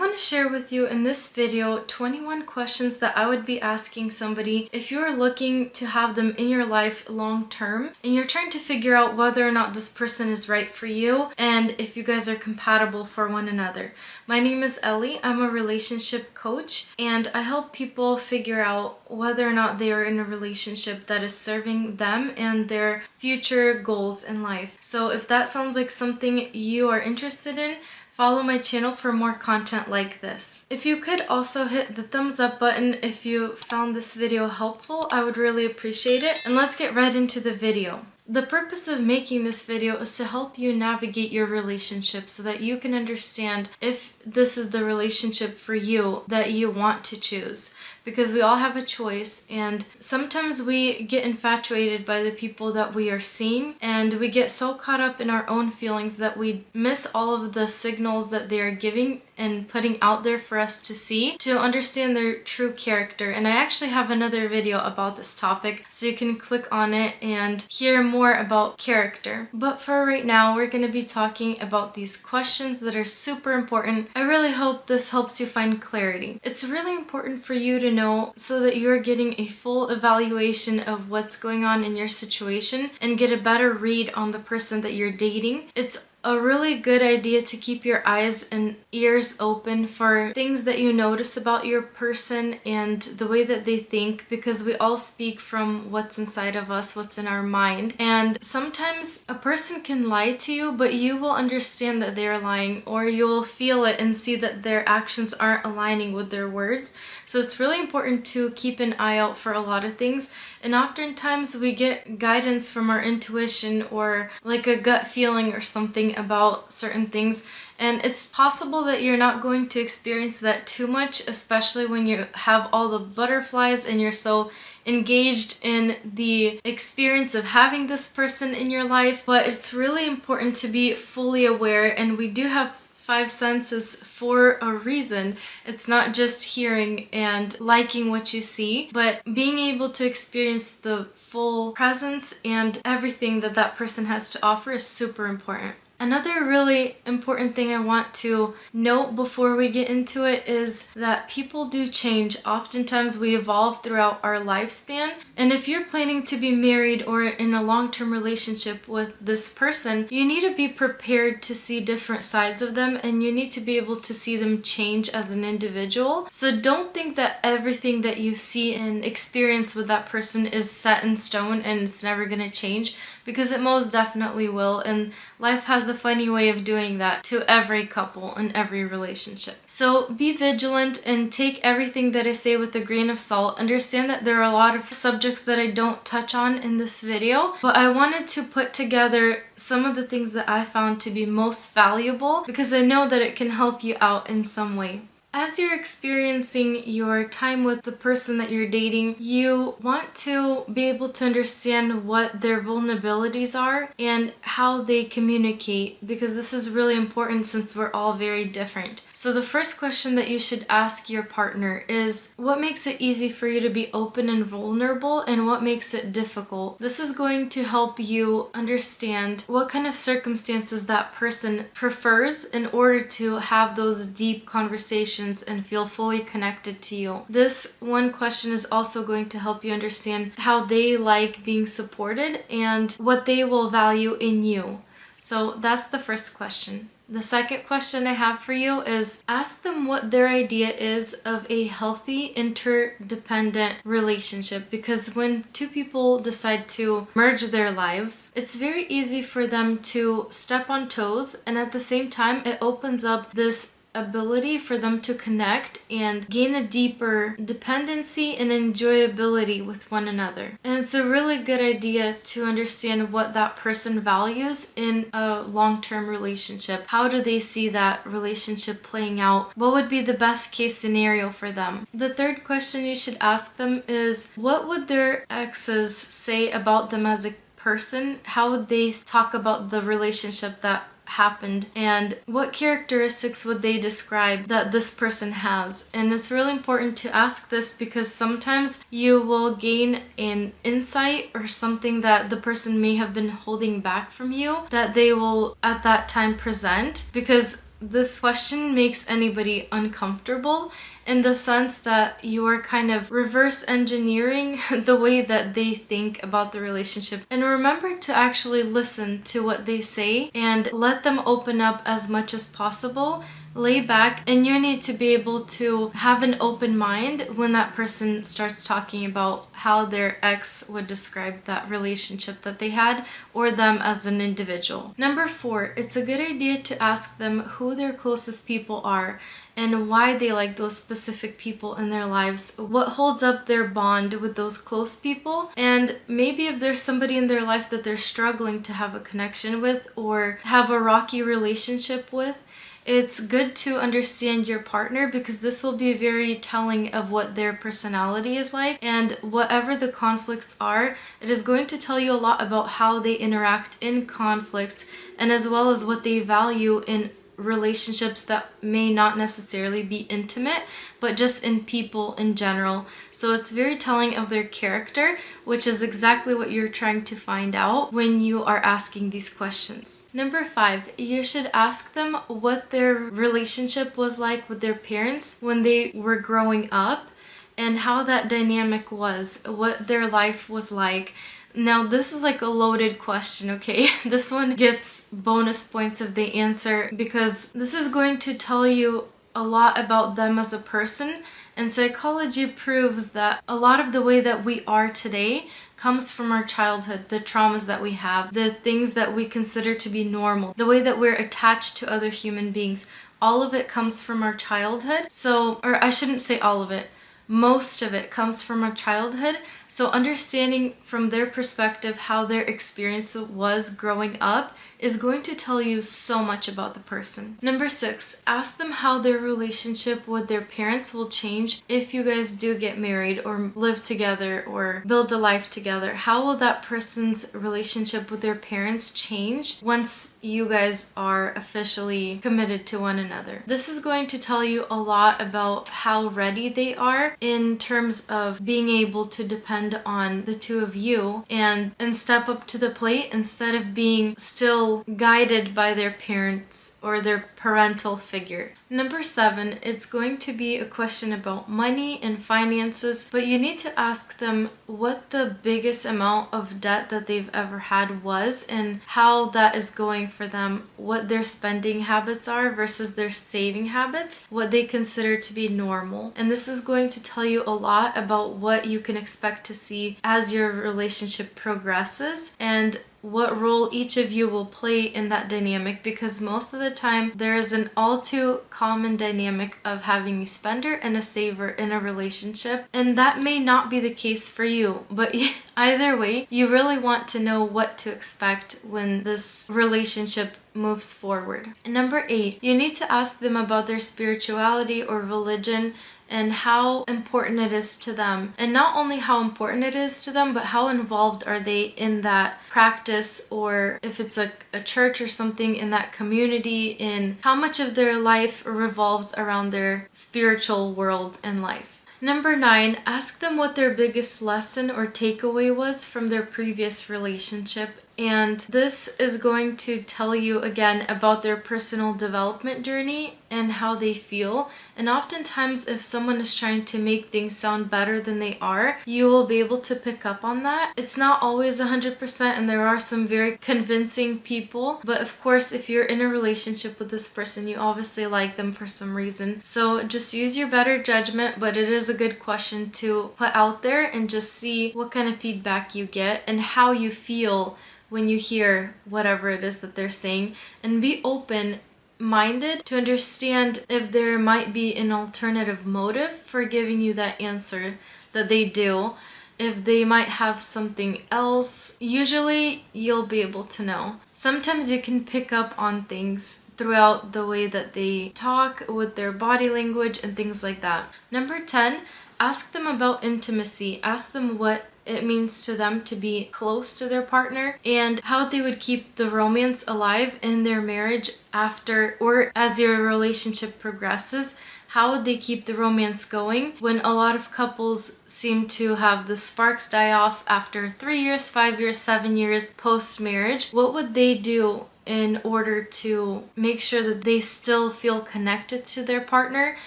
want to share with you in this video 21 questions that I would be asking somebody if you're looking to have them in your life long term and you're trying to figure out whether or not this person is right for you and if you guys are compatible for one another. My name is Ellie. I'm a relationship coach and I help people figure out whether or not they are in a relationship that is serving them and their future goals in life. So if that sounds like something you are interested in, follow my channel for more content like this. If you could also hit the thumbs up button if you found this video helpful, I would really appreciate it. And let's get right into the video. The purpose of making this video is to help you navigate your relationship so that you can understand if this is the relationship for you that you want to choose. Because we all have a choice, and sometimes we get infatuated by the people that we are seeing, and we get so caught up in our own feelings that we miss all of the signals that they are giving and putting out there for us to see to understand their true character. And I actually have another video about this topic, so you can click on it and hear more about character. But for right now, we're going to be talking about these questions that are super important. I really hope this helps you find clarity. It's really important for you to know so that you're getting a full evaluation of what's going on in your situation and get a better read on the person that you're dating. It's a really good idea to keep your eyes and ears open for things that you notice about your person and the way that they think, because we all speak from what's inside of us, what's in our mind. And sometimes a person can lie to you, but you will understand that they're lying, or you will feel it and see that their actions aren't aligning with their words. So it's really important to keep an eye out for a lot of things. And oftentimes we get guidance from our intuition or like a gut feeling or something about certain things. And it's possible that you're not going to experience that too much, especially when you have all the butterflies and you're so engaged in the experience of having this person in your life. But it's really important to be fully aware, and we do have 5 senses for a reason. It's not just hearing and liking what you see, but being able to experience the full presence and everything that that person has to offer is super important. Another really important thing I want to note before we get into it is that people do change. Oftentimes we evolve throughout our lifespan, and if you're planning to be married or in a long-term relationship with this person, you need to be prepared to see different sides of them, and you need to be able to see them change as an individual. So don't think that everything that you see and experience with that person is set in stone and it's never going to change, because it most definitely will, and life has a funny way of doing that to every couple and every relationship. So be vigilant and take everything that I say with a grain of salt. Understand that there are a lot of subjects that I don't touch on in this video, but I wanted to put together some of the things that I found to be most valuable because I know that it can help you out in some way. As you're experiencing your time with the person that you're dating, you want to be able to understand what their vulnerabilities are and how they communicate, because this is really important since we're all very different. So the first question that you should ask your partner is, what makes it easy for you to be open and vulnerable, and what makes it difficult? This is going to help you understand what kind of circumstances that person prefers in order to have those deep conversations and feel fully connected to you. This one question is also going to help you understand how they like being supported and what they will value in you. So that's the first question. The second question I have for you is, ask them what their idea is of a healthy interdependent relationship, because when two people decide to merge their lives, it's very easy for them to step on toes, and at the same time it opens up this ability for them to connect and gain a deeper dependency and enjoyability with one another. And it's a really good idea to understand what that person values in a long-term relationship. How do they see that relationship playing out? What would be the best case scenario for them? The third question you should ask them is, what would their exes say about them as a person? How would they talk about the relationship that happened, and what characteristics would they describe that this person has? And it's really important to ask this because sometimes you will gain an insight or something that the person may have been holding back from you that they will at that time present, because this question makes anybody uncomfortable in the sense that you are kind of reverse engineering the way that they think about the relationship. And remember to actually listen to what they say and let them open up as much as possible. Lay back, and you need to be able to have an open mind when that person starts talking about how their ex would describe that relationship that they had or them as an individual. Number 4, it's a good idea to ask them who their closest people are and why they like those specific people in their lives, what holds up their bond with those close people, and maybe if there's somebody in their life that they're struggling to have a connection with or have a rocky relationship with. It's good to understand your partner because this will be very telling of what their personality is like, and whatever the conflicts are, it is going to tell you a lot about how they interact in conflicts and as well as what they value in relationships that may not necessarily be intimate, but just in people in general. So it's very telling of their character, which is exactly what you're trying to find out when you are asking these questions. Number 5, you should ask them what their relationship was like with their parents when they were growing up and how that dynamic was, what their life was like. Now, this is like a loaded question, okay? This one gets bonus points if they answer because this is going to tell you a lot about them as a person, and psychology proves that a lot of the way that we are today comes from our childhood, the traumas that we have, the things that we consider to be normal, the way that we're attached to other human beings. All of it comes from our childhood. So, or I shouldn't say all of it. Most of it comes from our childhood. So understanding from their perspective how their experience was growing up is going to tell you so much about the person. Number 6, ask them how their relationship with their parents will change if you guys do get married or live together or build a life together. How will that person's relationship with their parents change once you guys are officially committed to one another? This is going to tell you a lot about how ready they are in terms of being able to depend on the two of you and step up to the plate instead of being still guided by their parents or their parental figure. Number 7, it's going to be a question about money and finances, but you need to ask them what the biggest amount of debt that they've ever had was and how that is going for them, what their spending habits are versus their saving habits, what they consider to be normal. And this is going to tell you a lot about what you can expect to see as your relationship progresses and what role each of you will play in that dynamic, because most of the time there is an all too common dynamic of having a spender and a saver in a relationship, and that may not be the case for you, but either way you really want to know what to expect when this relationship moves forward. And number 8, you need to ask them about their spirituality or religion and how important it is to them. And not only how important it is to them, but how involved are they in that practice, or if it's a church or something in that community, in how much of their life revolves around their spiritual world and life. Number 9, ask them what their biggest lesson or takeaway was from their previous relationship. And this is going to tell you again about their personal development journey and how they feel. And oftentimes if someone is trying to make things sound better than they are, you will be able to pick up on that. It's not always 100%, and there are some very convincing people, but of course if you're in a relationship with this person, you obviously like them for some reason. So just use your better judgment, but it is a good question to put out there and just see what kind of feedback you get and how you feel when you hear whatever it is that they're saying, and be open-minded to understand if there might be an alternative motive for giving you that answer that they do. If they might have something else, usually you'll be able to know. Sometimes you can pick up on things throughout the way that they talk, with their body language and things like that. Number 10, ask them about intimacy. Ask them what it means to them to be close to their partner and how they would keep the romance alive in their marriage after, or as your relationship progresses. How would they keep the romance going when a lot of couples seem to have the sparks die off after 3 years, 5 years, 7 years post-marriage? What would they do in order to make sure that they still feel connected to their partner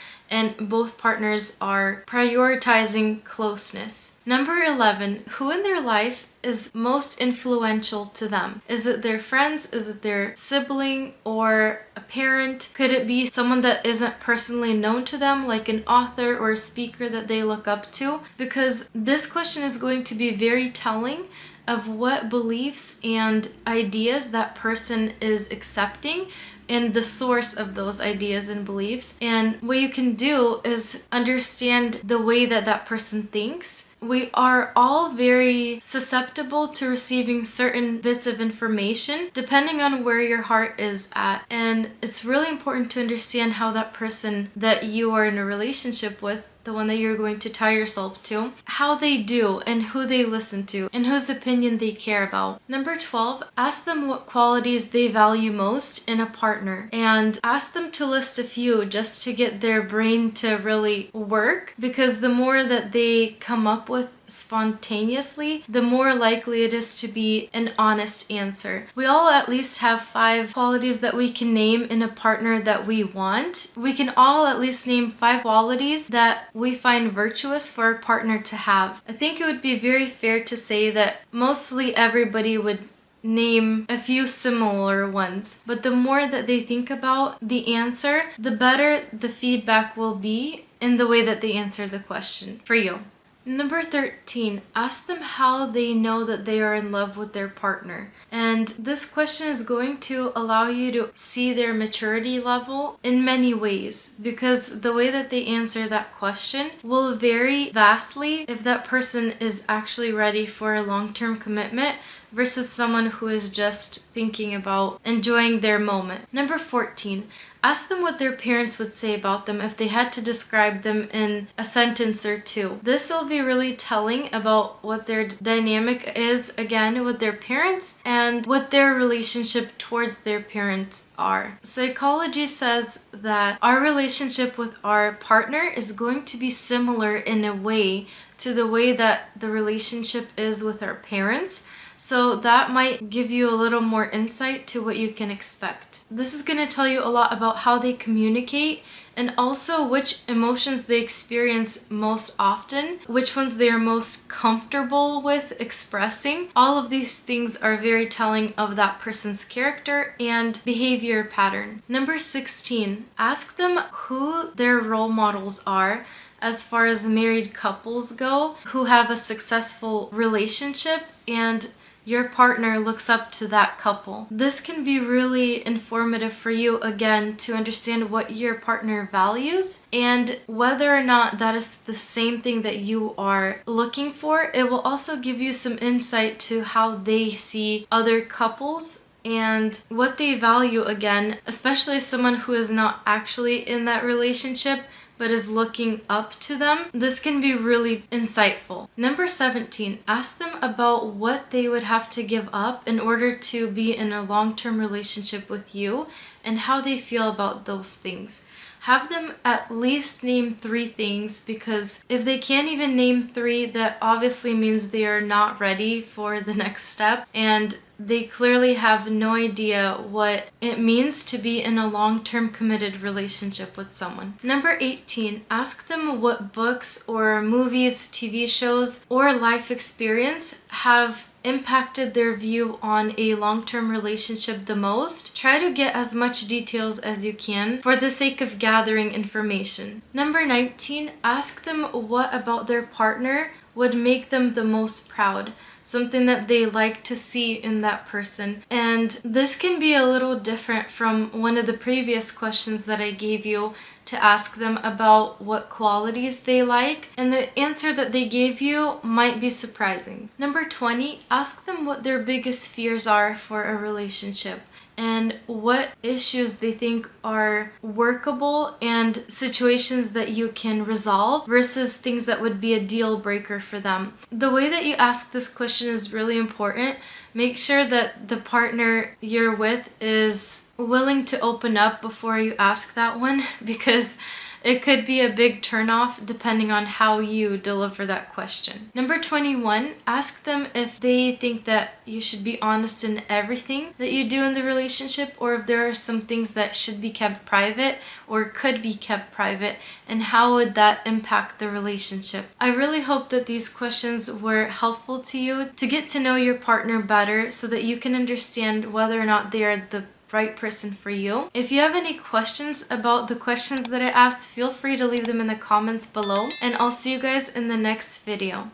and both partners are prioritizing closeness. Number 11, who in their life is most influential to them? Is it their friends? Is it their sibling or a parent? Could it be someone that isn't personally known to them, like an author or a speaker that they look up to? Because this question is going to be very telling of what beliefs and ideas that person is accepting and the source of those ideas and beliefs. And what you can do is understand the way that that person thinks. We are all very susceptible to receiving certain bits of information depending on where your heart is at. And it's really important to understand how that person that you are in a relationship with, the one that you're going to tie yourself to, how they do and who they listen to and whose opinion they care about. Number 12, ask them what qualities they value most in a partner and ask them to list a few just to get their brain to really work, because the more that they come up with spontaneously, the more likely it is to be an honest answer. We all at least have 5 qualities that we can name in a partner that we want. We can all at least name 5 qualities that we find virtuous for our partner to have. I think it would be very fair to say that mostly everybody would name a few similar ones, but the more that they think about the answer, the better the feedback will be in the way that they answer the question for you. Number 13, ask them how they know that they are in love with their partner. And this question is going to allow you to see their maturity level in many ways, because the way that they answer that question will vary vastly if that person is actually ready for a long-term commitment versus someone who is just thinking about enjoying their moment. Number 14, ask them what their parents would say about them if they had to describe them in a sentence or 2. This will be really telling about what their dynamic is, again, with their parents and what their relationship towards their parents are. Psychology says that our relationship with our partner is going to be similar in a way to the way that the relationship is with our parents. So that might give you a little more insight to what you can expect. This is going to tell you a lot about how they communicate and also which emotions they experience most often, which ones they are most comfortable with expressing. All of these things are very telling of that person's character and behavior pattern. Number 16, ask them who their role models are as far as married couples go who have a successful relationship and your partner looks up to that couple. This can be really informative for you, again, to understand what your partner values and whether or not that is the same thing that you are looking for. It will also give you some insight to how they see other couples and what they value, again, especially as someone who is not actually in that relationship but is looking up to them. This can be really insightful. Number 17, ask them about what they would have to give up in order to be in a long-term relationship with you and how they feel about those things. Have them at least name 3 things, because if they can't even name 3, that obviously means they are not ready for the next step and they clearly have no idea what it means to be in a long-term committed relationship with someone. Number 18, ask them what books or movies, TV shows, or life experience have impacted their view on a long-term relationship the most. Try to get as much details as you can for the sake of gathering information. Number 19, ask them what about their partner would make them the most proud, something that they like to see in that person. And this can be a little different from one of the previous questions that I gave you to ask them about what qualities they like, and the answer that they gave you might be surprising. Number 20, ask them what their biggest fears are for a relationship and what issues they think are workable and situations that you can resolve versus things that would be a deal breaker for them. The way that you ask this question is really important. Make sure that the partner you're with is willing to open up before you ask that one, because it could be a big turnoff depending on how you deliver that question. Number 21, ask them if they think that you should be honest in everything that you do in the relationship, or if there are some things that should be kept private or could be kept private, and how would that impact the relationship. I really hope that these questions were helpful to you to get to know your partner better so that you can understand whether or not they are the right person for you. If you have any questions about the questions that I asked, feel free to leave them in the comments below, and I'll see you guys in the next video.